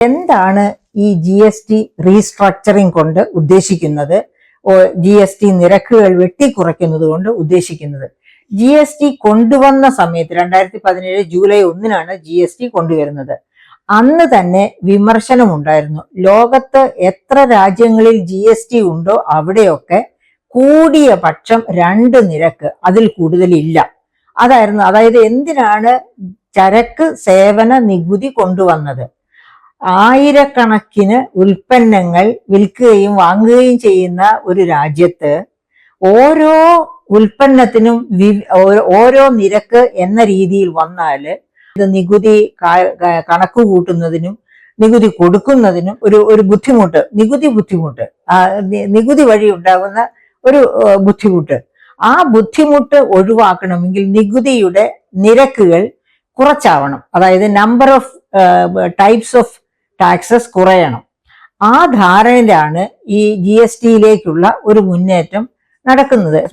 എന്താണ് ഈ GST restructuring കൊണ്ട് ഉദ്ദേശിക്കുന്നത്? GST നിരക്കുകൾ വെട്ടിക്കുറയ്ക്കുന്നത് കൊണ്ട് ഉദ്ദേശിക്കുന്നത്? GST കൊണ്ടുവന്ന സമയത്ത് 2017 ജൂലൈ 1 GST കൊണ്ടുവരുന്നത്. അന്ന് തന്നെ വിമർശനമുണ്ടായിരുന്നു. ലോകത്ത് എത്ര രാജ്യങ്ങളിൽ GST ഉണ്ടോ അവിടെയൊക്കെ കൂടിയ പക്ഷം 2 നിരക്ക്, അതിൽ കൂടുതലില്ല. അതായത് എന്തിനാണ് ചരക്ക് സേവന നികുതി കൊണ്ടുവന്നത്? ആയിരക്കണക്കിന് ഉൽപ്പന്നങ്ങൾ വിൽക്കുകയും വാങ്ങുകയും ചെയ്യുന്ന ഒരു രാജ്യത്ത് ഓരോ ഉൽപ്പന്നത്തിനും ഓരോ നിരക്ക് എന്ന രീതിയിൽ വന്നാല് ഇത് നികുതി കണക്ക് കൂട്ടുന്നതിനും നികുതി കൊടുക്കുന്നതിനും ഒരു ബുദ്ധിമുട്ട്, നികുതി വഴി ഉണ്ടാകുന്ന ഒരു ബുദ്ധിമുട്ട്. ആ ബുദ്ധിമുട്ട് ഒഴിവാക്കണമെങ്കിൽ നികുതിയുടെ നിരക്കുകൾ കുറച്ചാവണം. അതായത് number of types of taxes കുറയണം. ആ ധാരണയിലാണ് ഈ GSTയിലേക്കുള്ള ഒരു മുന്നേറ്റം നടക്കുന്നത്.